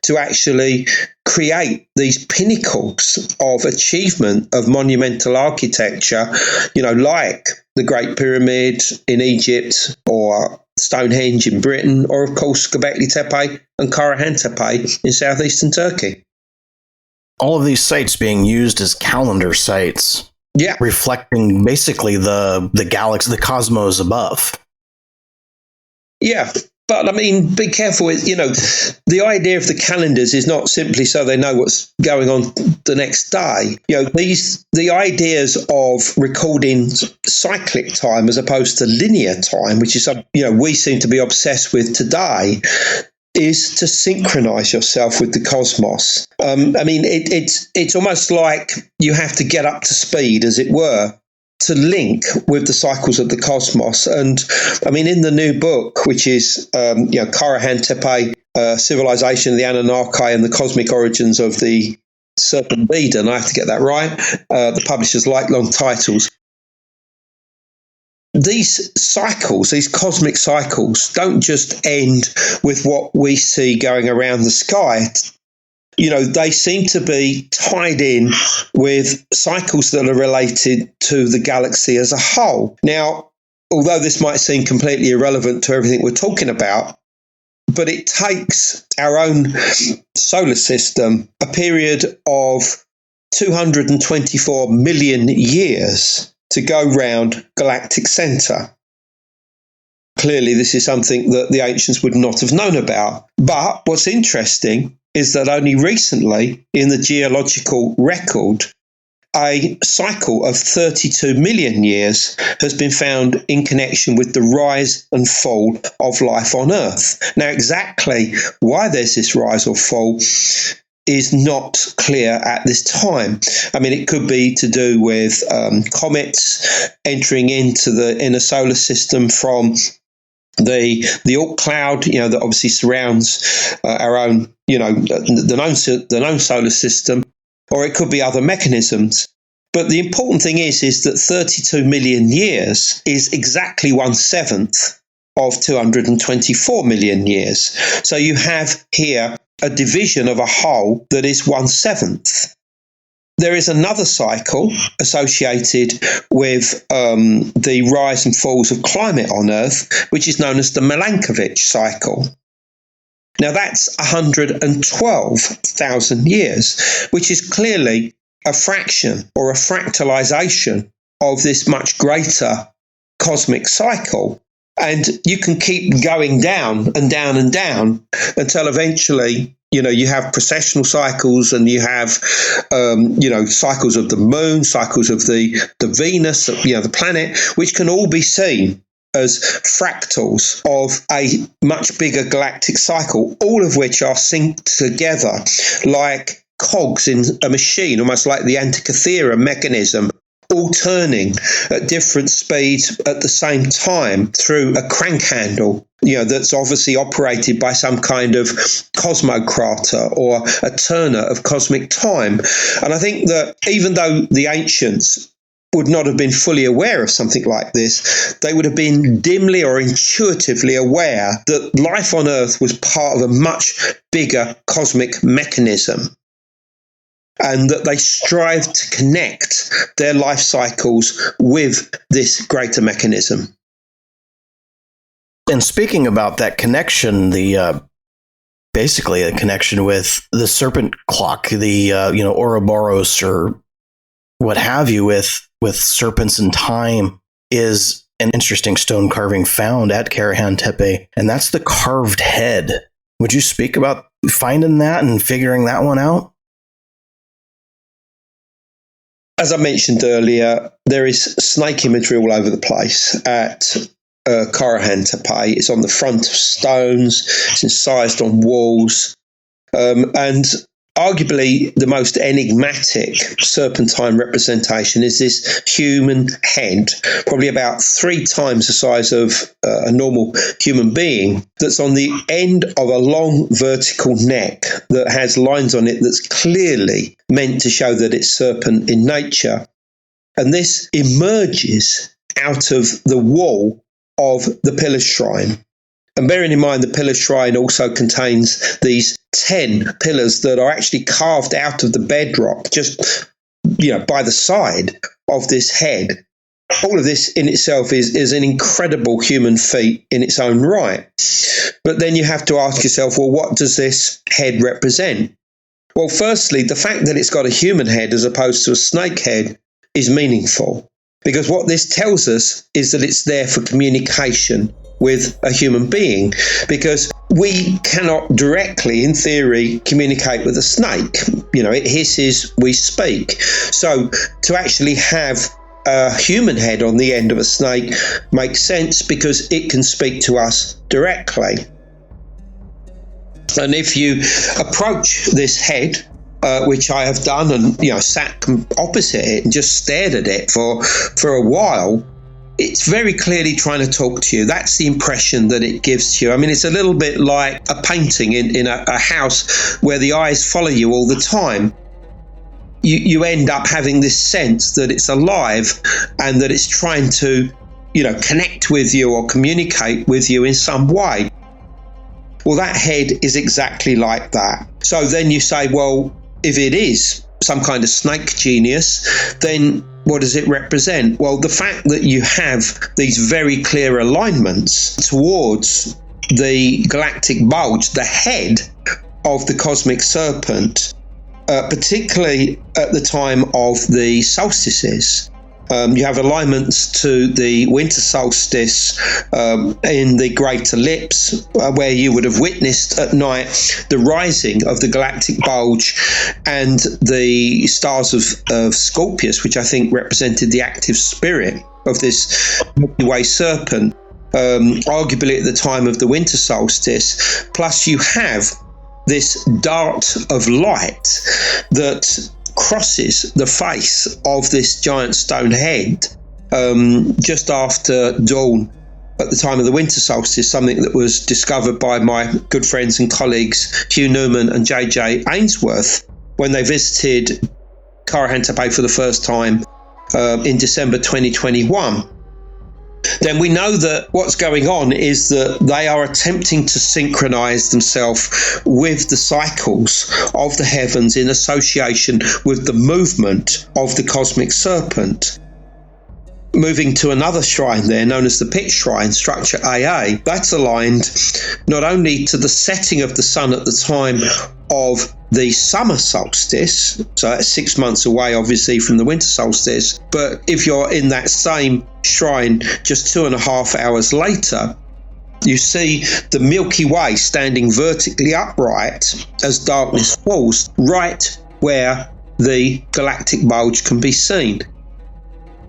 to actually create these pinnacles of achievement of monumental architecture, like the Great Pyramid in Egypt or Stonehenge in Britain, or of course Göbekli Tepe and Karahan Tepe in southeastern Turkey. All of these sites being used as calendar sites. Yeah. Reflecting basically the galaxy, the cosmos above. Yeah. But I mean, be careful. The idea of the calendars is not simply so they know what's going on the next day. The ideas of recording cyclic time as opposed to linear time, which is something, we seem to be obsessed with today, is to synchronize yourself with the cosmos. It's almost like you have to get up to speed, as it were, to link with the cycles of the cosmos. And in the new book, which is Karahan Tepe, Civilization of the Anunnaki and the Cosmic Origins of the Serpent, and I have to get that right. The publishers like long titles. These cycles, these cosmic cycles, don't just end with what we see going around the sky. They seem to be tied in with cycles that are related to the galaxy as a whole. Now, although this might seem completely irrelevant to everything we're talking about, but it takes our own solar system a period of 224 million years to go round galactic centre. Clearly, this is something that the ancients would not have known about. But what's interesting is that only recently, in the geological record, a cycle of 32 million years has been found in connection with the rise and fall of life on Earth. Now, exactly why there's this rise or fall is not clear at this time. It could be to do with comets entering into the inner solar system from the Oort cloud, that obviously surrounds our own, the known solar system, or it could be other mechanisms. But the important thing is that 32 million years is exactly 1/7 of 224 million years. So you have here a division of a whole that is 1/7. there is another cycle associated with the rise and falls of climate on Earth, which is known as the Milankovitch cycle. Now, that's 112,000 years, which is clearly a fraction or a fractalization of this much greater cosmic cycle. And you can keep going down and down and down until eventually, you have precessional cycles, and you have, cycles of the moon, cycles of the Venus, the planet, which can all be seen as fractals of a much bigger galactic cycle, all of which are synced together like cogs in a machine, almost like the Antikythera mechanism, all turning at different speeds at the same time through a crank handle, that's obviously operated by some kind of cosmocrator or a turner of cosmic time. And I think that even though the ancients would not have been fully aware of something like this, they would have been dimly or intuitively aware that life on Earth was part of a much bigger cosmic mechanism, and that they strive to connect their life cycles with this greater mechanism. And speaking about that connection, basically a connection with the Serpent clock, the Ouroboros or what have you, with serpents in time, is an interesting stone carving found at Karahan Tepe, and that's the carved head. Would you speak about finding that and figuring that one out? As I mentioned earlier, there is snake imagery all over the place at Karahan Tepe. It's on the front of stones, it's incised on walls, and arguably the most enigmatic serpentine representation is this human head, probably about 3 times the size of a normal human being, that's on the end of a long vertical neck that has lines on it that's clearly meant to show that it's serpent in nature. And this emerges out of the wall of the pillar shrine. And bearing in mind, the pillar shrine also contains these 10 pillars that are actually carved out of the bedrock, just, by the side of this head. All of this in itself is an incredible human feat in its own right. But then you have to ask yourself, well, what does this head represent? Well, firstly, the fact that it's got a human head as opposed to a snake head is meaningful, because what this tells us is that it's there for communication with a human being, because we cannot directly, in theory, communicate with a snake. It hisses, we speak. So to actually have a human head on the end of a snake makes sense, because it can speak to us directly. And if you approach this head, which I have done, and sat opposite it and just stared at it for a while, it's very clearly trying to talk to you. That's the impression that it gives to you. I mean, it's a little bit like a painting in a house where the eyes follow you all the time. You end up having this sense that it's alive and that it's trying to, connect with you or communicate with you in some way. Well, that head is exactly like that. So then you say, well, if it is some kind of snake genius, then what does it represent? Well, the fact that you have these very clear alignments towards the galactic bulge, the head of the cosmic serpent, particularly at the time of the solstices. You have alignments to the winter solstice in the great ellipse, where you would have witnessed at night the rising of the galactic bulge and the stars of Scorpius, which I think represented the active spirit of this Milky Way serpent, arguably at the time of the winter solstice. Plus you have this dart of light that crosses the face of this giant stone head just after dawn at the time of the winter solstice, something that was discovered by my good friends and colleagues Hugh Newman and J.J. Ainsworth when they visited Karahan Tepe for the first time in December 2021. then we know that what's going on is that they are attempting to synchronize themselves with the cycles of the heavens in association with the movement of the cosmic serpent. Moving to another shrine there, known as the pit shrine, structure AA, that's aligned not only to the setting of the sun at the time of the summer solstice, so that's 6 months away obviously from the winter solstice, but if you're in that same shrine just 2.5 hours later, you see the Milky Way standing vertically upright as darkness falls, right where the galactic bulge can be seen.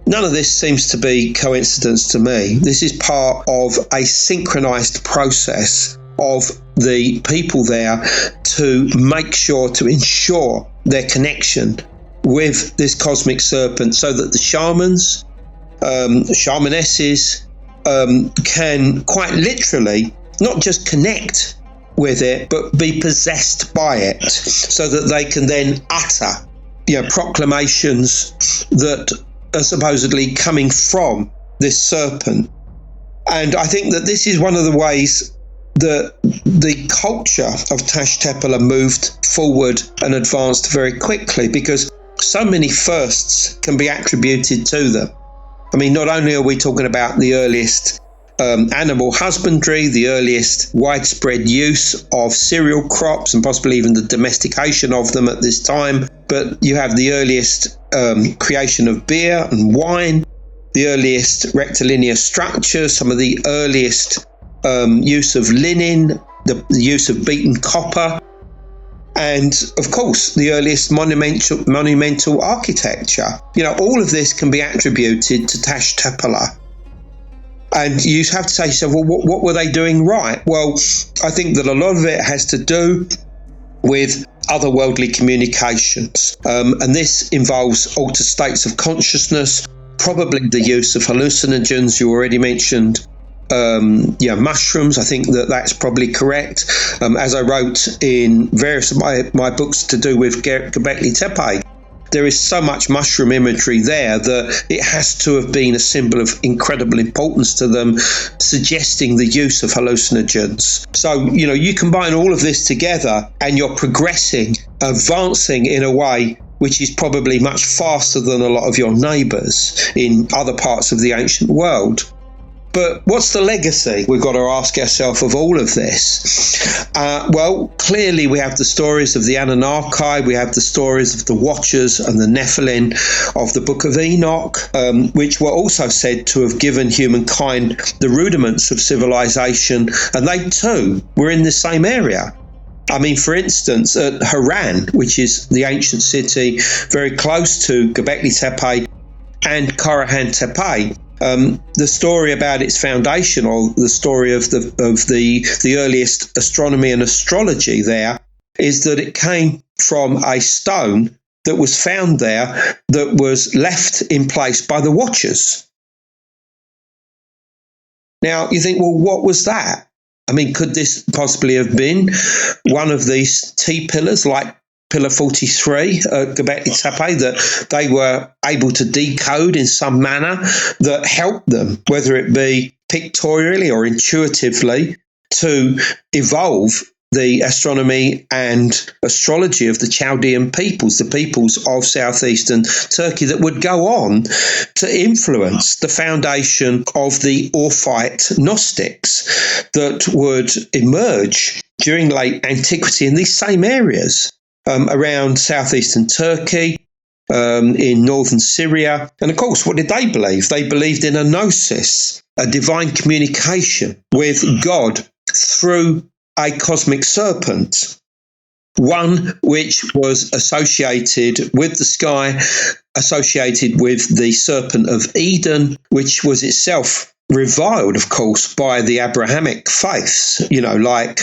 None of this seems to be coincidence to me. This is part of a synchronized process of the people there to make sure, to ensure their connection with this cosmic serpent, so that the shamans, shamanesses, can quite literally not just connect with it, but be possessed by it, so that they can then utter, proclamations that are supposedly coming from this serpent. And I think that this is one of the ways that the culture of Tash Tepela moved forward and advanced very quickly, because so many firsts can be attributed to them. I mean, not only are we talking about the earliest animal husbandry, the earliest widespread use of cereal crops, and possibly even the domestication of them at this time, but you have the earliest creation of beer and wine, the earliest rectilinear structures, some of the earliest use of linen, the use of beaten copper, and of course the earliest monumental architecture. All of this can be attributed to Tash Tepela. And you have to say to yourself, well, what were they doing right? Well, I think that a lot of it has to do with otherworldly communications. And this involves altered states of consciousness, probably the use of hallucinogens. You already mentioned mushrooms. I think that that's probably correct. As I wrote in various of my books to do with Göbekli Tepe, there is so much mushroom imagery there that it has to have been a symbol of incredible importance to them, suggesting the use of hallucinogens. So, you combine all of this together and you're progressing, advancing in a way which is probably much faster than a lot of your neighbours in other parts of the ancient world. But what's the legacy we've got to ask ourselves of all of this? Well, clearly we have the stories of the Anunnaki, we have the stories of the Watchers and the Nephilim of the Book of Enoch, which were also said to have given humankind the rudiments of civilization, and they too were in the same area. I mean, for instance, at Haran, which is the ancient city very close to Göbekli Tepe and Karahan Tepe, the story about its foundation, or the story of the earliest astronomy and astrology there, is that it came from a stone that was found there that was left in place by the Watchers. Now you think, well, what was that? I mean, could this possibly have been one of these T-pillars, like Pillar 43 at Göbekli Tepe, that they were able to decode in some manner that helped them, whether it be pictorially or intuitively, to evolve the astronomy and astrology of the Chaldean peoples, the peoples of southeastern Turkey, that would go on to influence the foundation of the Orphite Gnostics that would emerge during late antiquity in these same areas. Around southeastern Turkey, in northern Syria. And of course, what did they believe? They believed in a gnosis, a divine communication with God through a cosmic serpent, one which was associated with the sky, associated with the serpent of Eden, which was itself reviled, of course, by the Abrahamic faiths, like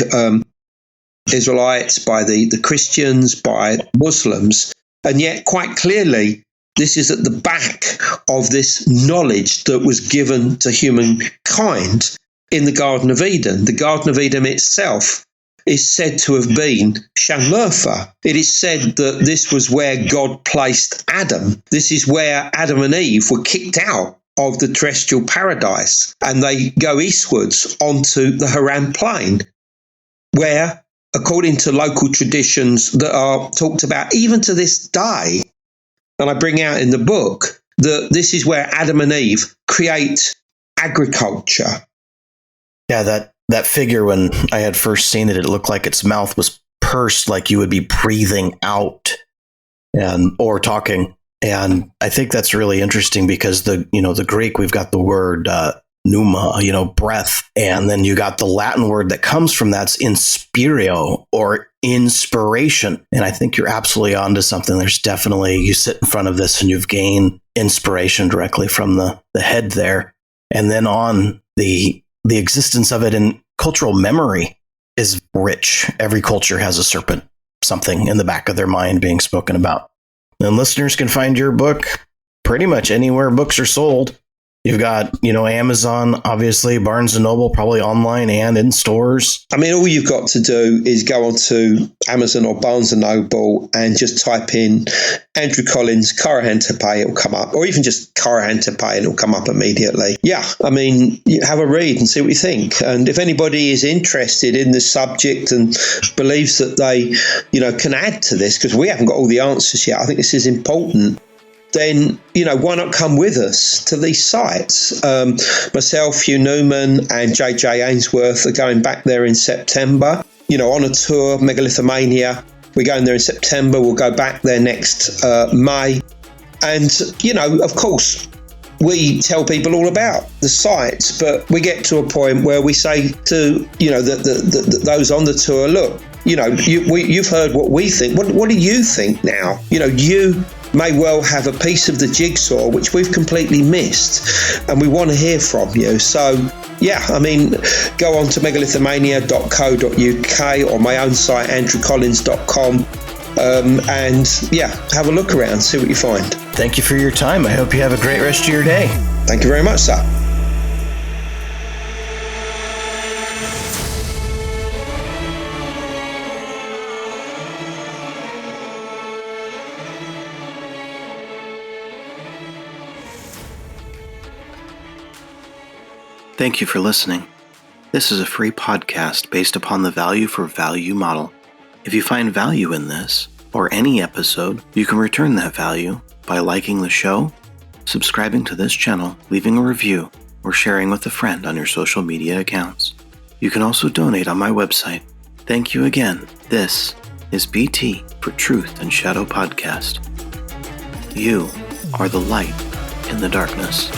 Israelites, by the Christians, by Muslims. And yet, quite clearly, this is at the back of this knowledge that was given to humankind in the Garden of Eden. The Garden of Eden itself is said to have been Shanmurfa. It is said that this was where God placed Adam. This is where Adam and Eve were kicked out of the terrestrial paradise, and they go eastwards onto the Haran plain, where, according to local traditions that are talked about even to this day, and I bring out in the book, that this is where Adam and Eve create agriculture. Yeah, that figure, when I had first seen it, it looked like its mouth was pursed, like you would be breathing out or talking. And I think that's really interesting because the Greek, we've got the word pneuma, breath, and then you got the Latin word that comes from that's inspirio, or inspiration. And I think you're absolutely onto something. There's definitely, you sit in front of this and you've gained inspiration directly from the head there. And then on the existence of it in cultural memory is rich. Every culture has a serpent, something in the back of their mind being spoken about. And listeners can find your book pretty much anywhere books are sold. You've got, Amazon, obviously, Barnes & Noble, probably online and in stores. I mean, all you've got to do is go onto Amazon or Barnes & Noble and just type in Andrew Collins, Karahan Tepe, it'll come up. Or even just Karahan Tepe and it'll come up immediately. Yeah, I mean, you have a read and see what you think. And if anybody is interested in the subject and believes that they, can add to this, because we haven't got all the answers yet, I think this is important, then, why not come with us to these sites? Myself, Hugh Newman and JJ Ainsworth are going back there in September, on a tour, Megalithomania. We're going there in September. We'll go back there next May. And, of course, we tell people all about the sites, but we get to a point where we say to, those on the tour, look, you've heard what we think. What do you think now? You may well have a piece of the jigsaw which we've completely missed, and we want to hear from you. So, yeah, I mean, go on to megalithomania.co.uk or my own site, andrewcollins.com, and, have a look around, see what you find. Thank you for your time. I hope you have a great rest of your day. Thank you very much, sir. Thank you for listening. This is a free podcast based upon the value for value model. If you find value in this, or any episode, you can return that value by liking the show, subscribing to this channel, leaving a review, or sharing with a friend on your social media accounts. You can also donate on my website. Thank you again. This is BT for Truth and Shadow Podcast. You are the light in the darkness.